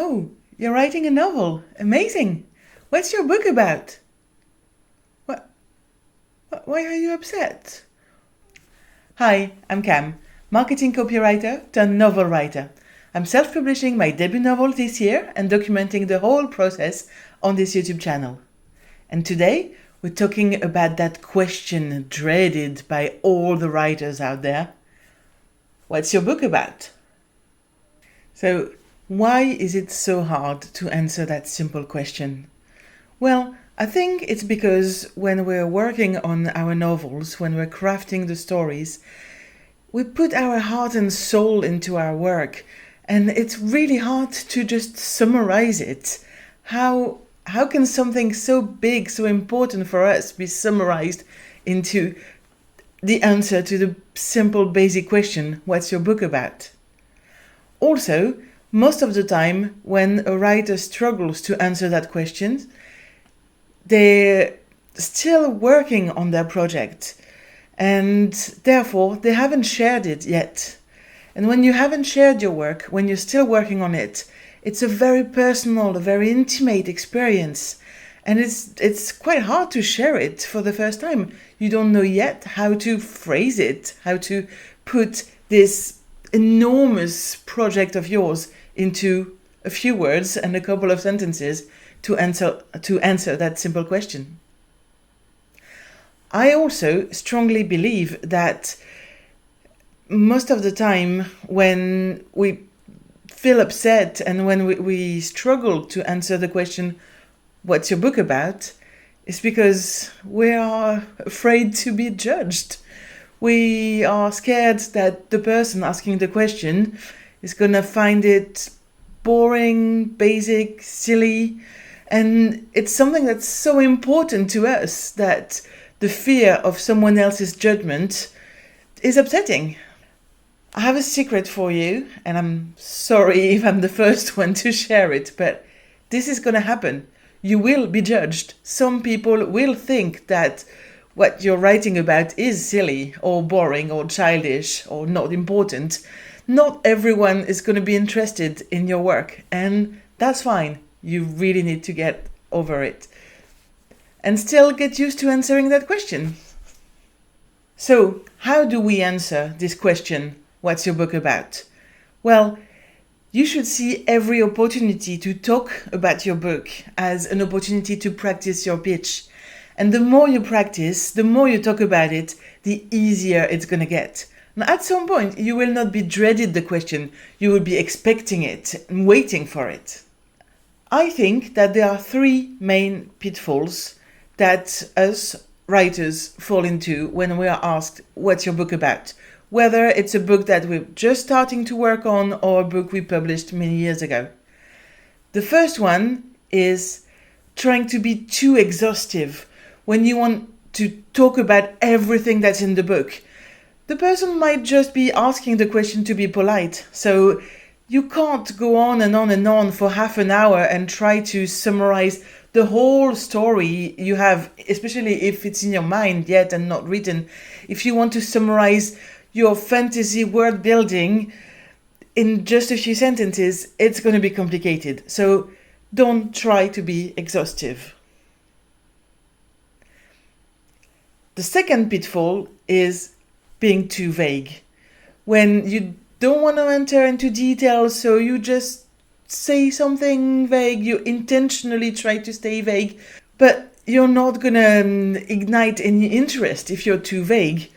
Oh, you're writing a novel. Amazing. What's your book about? What? Why are you upset? Hi, I'm Cam, marketing copywriter turned novel writer. I'm self-publishing my debut novel this year and documenting the whole process on this YouTube channel. And today, we're talking about that question dreaded by all the writers out there. What's your book about? So, why is it so hard to answer that simple question? Well, I think it's because when we're working on our novels, when we're crafting the stories, we put our heart and soul into our work, and it's really hard to just summarize it. How can something so big, so important for us be summarized into the answer to the simple basic question, what's your book about? Also, most of the time when a writer struggles to answer that question, they're still working on their project and therefore they haven't shared it yet. And when you haven't shared your work, when you're still working on it, it's a very personal, a very intimate experience. And it's quite hard to share it for the first time. You don't know yet how to phrase it, how to put this enormous project of yours into a few words and a couple of sentences to answer that simple question. I also strongly believe that most of the time when we feel upset and when we struggle to answer the question, what's your book about? It's because we are afraid to be judged. We are scared that the person asking the question is going to find it boring, basic, silly. And it's something that's so important to us that the fear of someone else's judgment is upsetting. I have a secret for you, and I'm sorry if I'm the first one to share it, but this is going to happen. You will be judged. Some people will think that what you're writing about is silly or boring or childish or not important. Not everyone is going to be interested in your work, and that's fine. You really need to get over it and still get used to answering that question. So, how do we answer this question, what's your book about? Well, you should see every opportunity to talk about your book as an opportunity to practice your pitch. And the more you practice, the more you talk about it, the easier it's going to get. And at some point, you will not be dreaded the question, you will be expecting it and waiting for it. I think that there are three main pitfalls that us writers fall into when we are asked, what's your book about? Whether it's a book that we're just starting to work on or a book we published many years ago. The first one is trying to be too exhaustive. When you want to talk about everything that's in the book, the person might just be asking the question to be polite. So you can't go on and on and on for half an hour and try to summarize the whole story you have, especially if it's in your mind yet and not written. If you want to summarize your fantasy world building in just a few sentences, it's going to be complicated. So don't try to be exhaustive. The second pitfall is being too vague. When you don't want to enter into details, so you just say something vague, you intentionally try to stay vague, but you're not going to ignite any interest if you're too vague.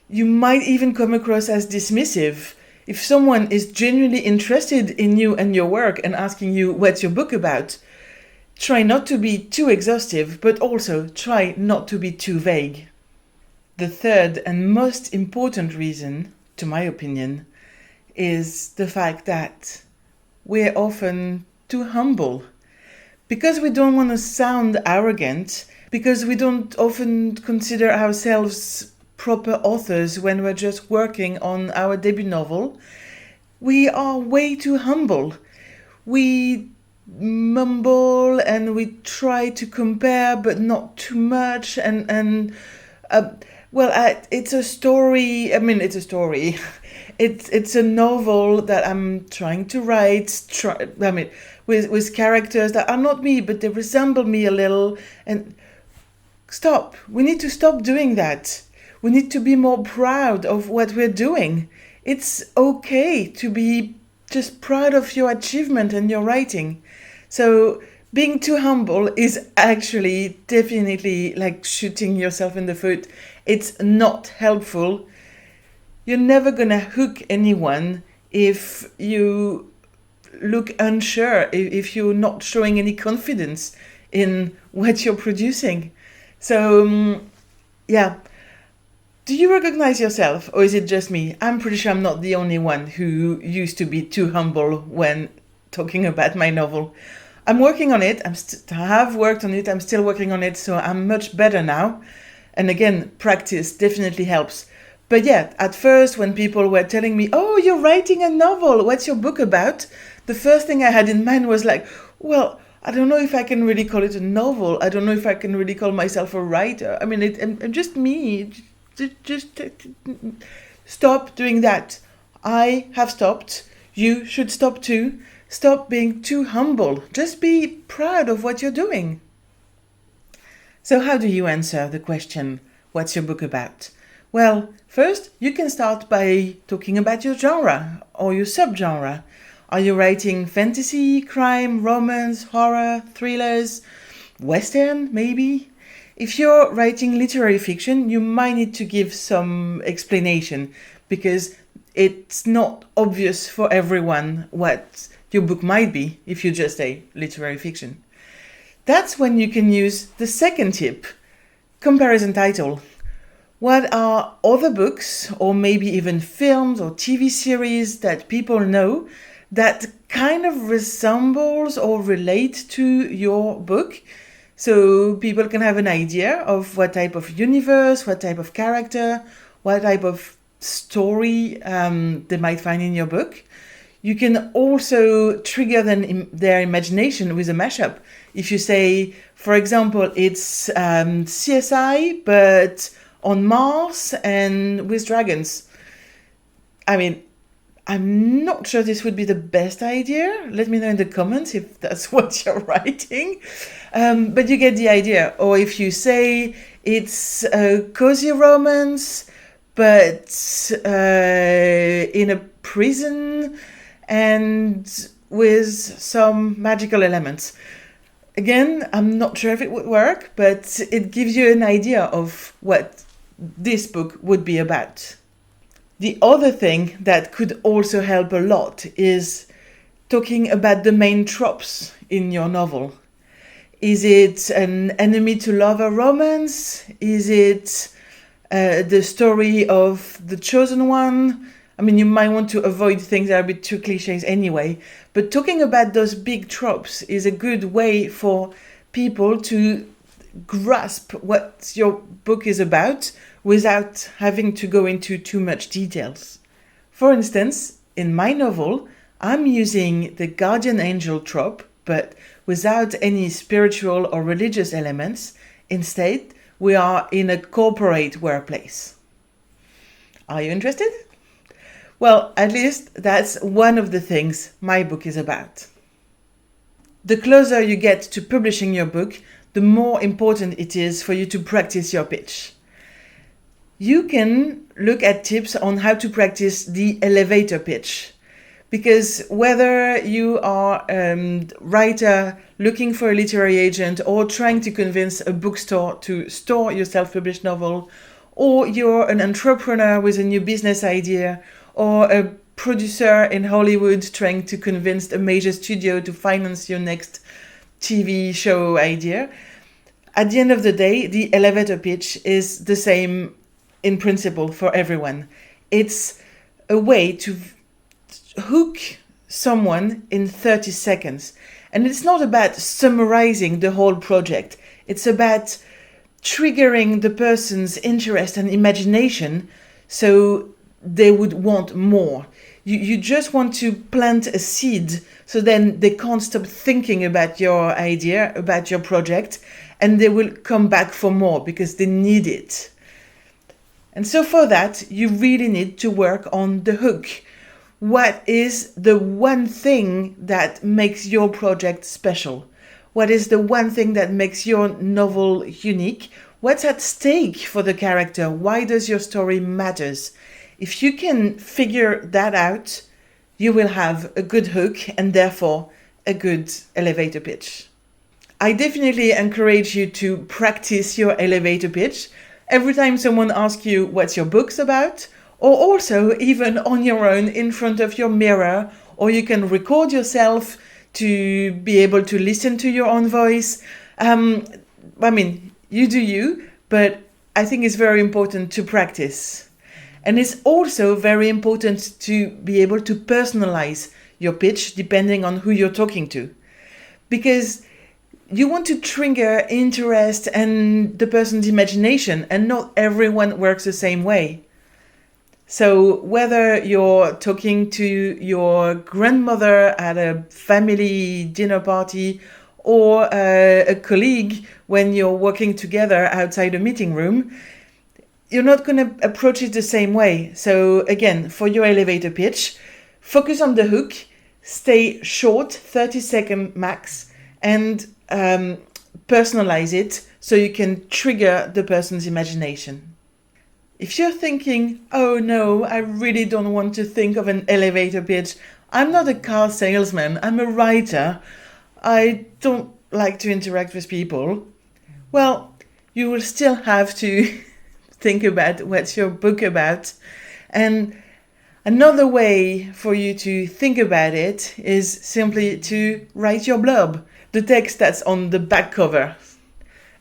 You might even come across as dismissive. If someone is genuinely interested in you and your work and asking you what's your book about, try not to be too exhaustive, but also try not to be too vague. The third and most important reason, to my opinion, is the fact that we're often too humble. Because we don't want to sound arrogant, because we don't often consider ourselves proper authors when we're just working on our debut novel, we are way too humble. We mumble and we try to compare, but not too much. It's a story. It's a story. It's a novel that I'm trying to write. With characters that are not me, but they resemble me a little. And stop. We need to stop doing that. We need to be more proud of what we're doing. It's okay to be just proud of your achievement and your writing. So being too humble is actually definitely like shooting yourself in the foot. It's not helpful. You're never gonna hook anyone if you look unsure, if you're not showing any confidence in what you're producing. So, yeah. Do you recognize yourself, or is it just me? I'm pretty sure I'm not the only one who used to be too humble when talking about my novel. I'm working on it. I have worked on it. I'm still working on it, so I'm much better now. And again, practice definitely helps. But yeah, at first, when people were telling me, "Oh, you're writing a novel. What's your book about?" The first thing I had in mind was like, well, I don't know if I can really call it a novel. I don't know if I can really call myself a writer. I mean, I'm just me. Just stop doing that. I have stopped. You should stop too. Stop being too humble. Just be proud of what you're doing. So how do you answer the question, what's your book about? Well, first, you can start by talking about your genre or your subgenre. Are you writing fantasy, crime, romance, horror, thrillers, western, maybe? If you're writing literary fiction, you might need to give some explanation because it's not obvious for everyone what your book might be if you just say literary fiction. That's when you can use the second tip, comparison title. What are other books or maybe even films or TV series that people know that kind of resembles or relate to your book? So people can have an idea of what type of universe, what type of character, what type of story they might find in your book. You can also trigger their imagination with a mashup. If you say, for example, it's CSI, but on Mars and with dragons. I mean, I'm not sure this would be the best idea. Let me know in the comments if that's what you're writing. But you get the idea. Or if you say it's a cozy romance, but in a prison and with some magical elements. Again, I'm not sure if it would work, but it gives you an idea of what this book would be about. The other thing that could also help a lot is talking about the main tropes in your novel. Is it an enemy to lover romance? Is it the story of the chosen one? I mean, you might want to avoid things that are a bit too cliches anyway, but talking about those big tropes is a good way for people to grasp what your book is about without having to go into too much details. For instance, in my novel, I'm using the guardian angel trope, but without any spiritual or religious elements. Instead, we are in a corporate workplace. Are you interested? Well, at least that's one of the things my book is about. The closer you get to publishing your book, the more important it is for you to practice your pitch. You can look at tips on how to practice the elevator pitch. Because whether you are a writer looking for a literary agent or trying to convince a bookstore to store your self-published novel, or you're an entrepreneur with a new business idea, or a producer in Hollywood trying to convince a major studio to finance your next TV show idea, at the end of the day, the elevator pitch is the same in principle for everyone. It's a way to hook someone in 30 seconds. And it's not about summarizing the whole project. It's about triggering the person's interest and imagination so they would want more. You just want to plant a seed so then they can't stop thinking about your idea, about your project, and they will come back for more because they need it. And so for that, you really need to work on the hook. What is the one thing that makes your project special? What is the one thing that makes your novel unique? What's at stake for the character? Why does your story matters? If you can figure that out, you will have a good hook and therefore a good elevator pitch. I definitely encourage you to practice your elevator pitch every time someone asks you what's your book's about, or also even on your own in front of your mirror, or you can record yourself to be able to listen to your own voice. You do you, but I think it's very important to practice. And it's also very important to be able to personalize your pitch depending on who you're talking to. Because you want to trigger interest and the person's imagination, and not everyone works the same way. So whether you're talking to your grandmother at a family dinner party or a colleague when you're working together outside a meeting room, you're not going to approach it the same way. So again, for your elevator pitch, focus on the hook, stay short, 30-second max, and personalize it so you can trigger the person's imagination. If you're thinking, oh no, I really don't want to think of an elevator pitch, I'm not a car salesman, I'm a writer, I don't like to interact with people, well, you will still have to think about what's your book about. And another way for you to think about it is simply to write your blurb, the text that's on the back cover.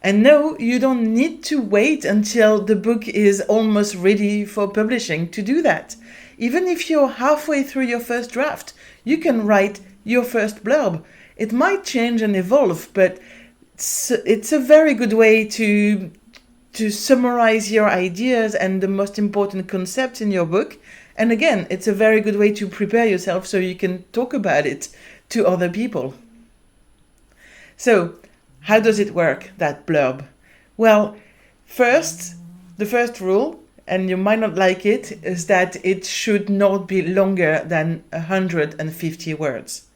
And no, you don't need to wait until the book is almost ready for publishing to do that. Even if you're halfway through your first draft, you can write your first blurb. It might change and evolve, but it's a very good way to summarize your ideas and the most important concepts in your book. And again, it's a very good way to prepare yourself so you can talk about it to other people. So, how does it work, that blurb? Well, the first rule, and you might not like it, is that it should not be longer than 150 words.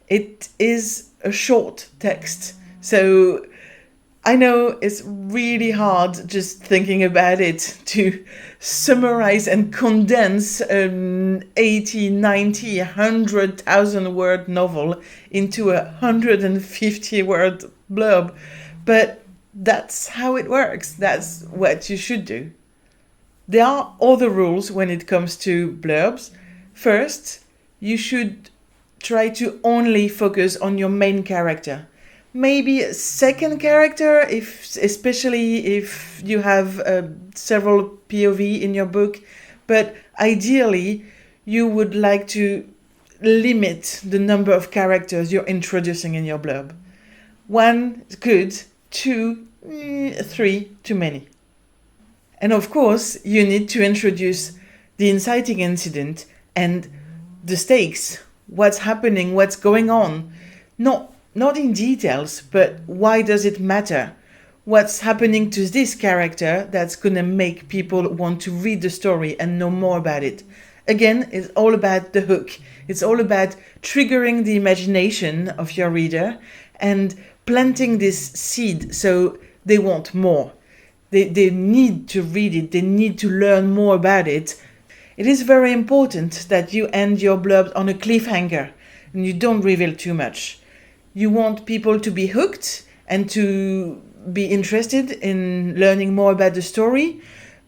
It is a short text, so I know it's really hard just thinking about it to summarize and condense an 80, 90, 100,000 word novel into a 150 word blurb. But that's how it works. That's what you should do. There are other rules when it comes to blurbs. First, you should try to only focus on your main character. Maybe a second character, especially if you have several POV in your book. But ideally, you would like to limit the number of characters you're introducing in your blurb. 1 is good, 2, 3 too many. And of course, you need to introduce the inciting incident and the stakes. What's happening, what's going on. Not in details, but why does it matter? What's happening to this character that's going to make people want to read the story and know more about it? Again, it's all about the hook. It's all about triggering the imagination of your reader and planting this seed so they want more. They need to read it. They need to learn more about it. It is very important that you end your blurb on a cliffhanger and you don't reveal too much. You want people to be hooked and to be interested in learning more about the story,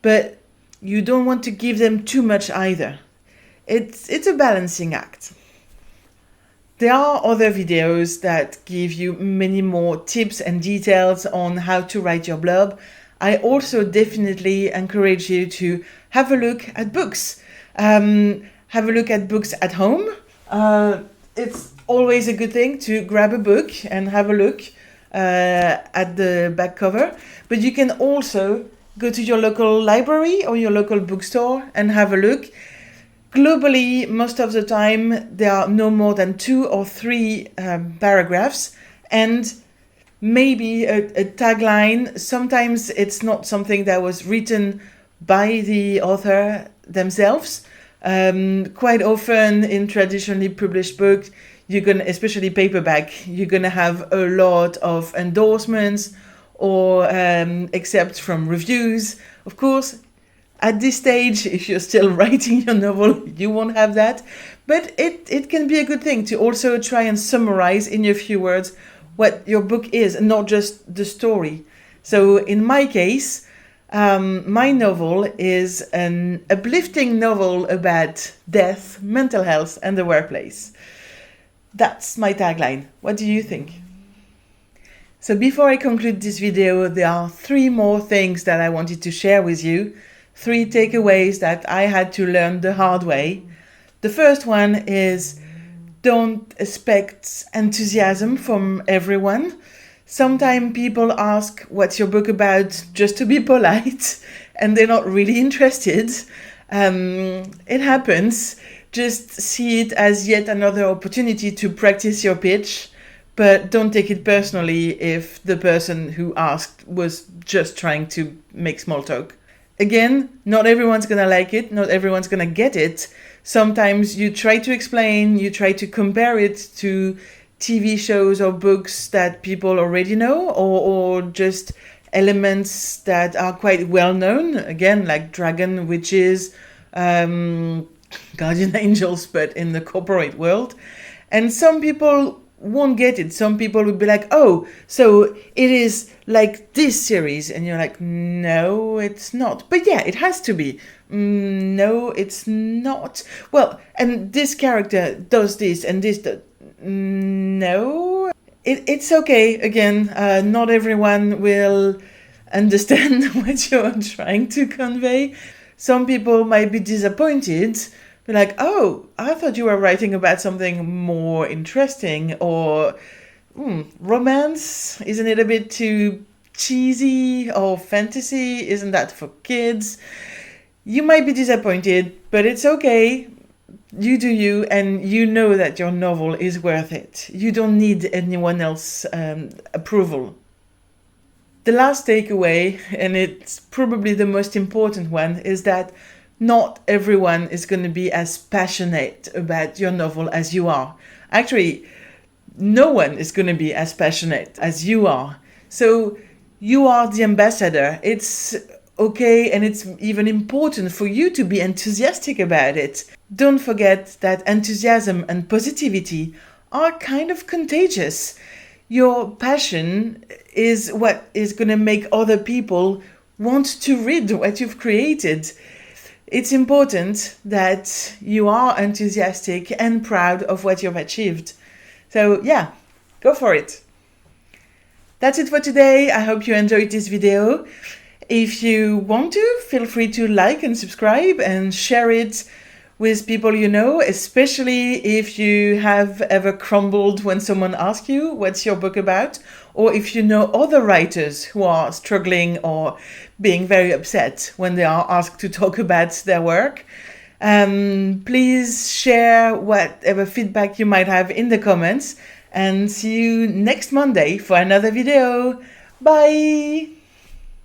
but you don't want to give them too much either. It's a balancing act. There are other videos that give you many more tips and details on how to write your blurb. I also definitely encourage you to have a look at books. Have a look at books at home. It's always a good thing to grab a book and have a look at the back cover. But you can also go to your local library or your local bookstore and have a look. Globally, most of the time, there are no more than 2 or 3 paragraphs and maybe a tagline. Sometimes it's not something that was written by the author themselves. Quite often in traditionally published books, you're gonna, especially paperback, you're gonna have a lot of endorsements or excerpts from reviews. Of course, at this stage, if you're still writing your novel, you won't have that. But it can be a good thing to also try and summarize in a few words what your book is and not just the story. So in my case, my novel is an uplifting novel about death, mental health, and the workplace. That's my tagline. What do you think? So before I conclude this video, there are 3 more things that I wanted to share with you. 3 takeaways that I had to learn the hard way. The first one is don't expect enthusiasm from everyone. Sometimes people ask, what's your book about, just to be polite, and they're not really interested. It happens. Just see it as yet another opportunity to practice your pitch, but don't take it personally if the person who asked was just trying to make small talk. Again, not everyone's gonna like it, not everyone's gonna get it. Sometimes you try to explain, you try to compare it to TV shows or books that people already know, or just elements that are quite well known, again, like dragon, witches, guardian angels, but in the corporate world. And some people won't get it. Some people would be like, oh, so it is like this series. And you're like, no, it's not. But yeah, it has to be. No, it's not. Well, and this character does this and this. No. It's okay. Again, not everyone will understand what you're trying to convey. Some people might be disappointed. Be like, oh, I thought you were writing about something more interesting, or romance, isn't it a bit too cheesy, or fantasy, isn't that for kids? You might be disappointed, but it's okay. You do you, and you know that your novel is worth it. You don't need anyone else's approval. The last takeaway, and it's probably the most important one, is that not everyone is going to be as passionate about your novel as you are. Actually, no one is going to be as passionate as you are. So you are the ambassador. It's okay, and it's even important for you to be enthusiastic about it. Don't forget that enthusiasm and positivity are kind of contagious. Your passion is what is going to make other people want to read what you've created. It's important that you are enthusiastic and proud of what you've achieved. So yeah, go for it. That's it for today. I hope you enjoyed this video. If you want to, feel free to like and subscribe and share it with people you know, especially if you have ever crumbled when someone asks you what's your book about, or if you know other writers who are struggling or being very upset when they are asked to talk about their work. Please share whatever feedback you might have in the comments, and see you next Monday for another video. Bye!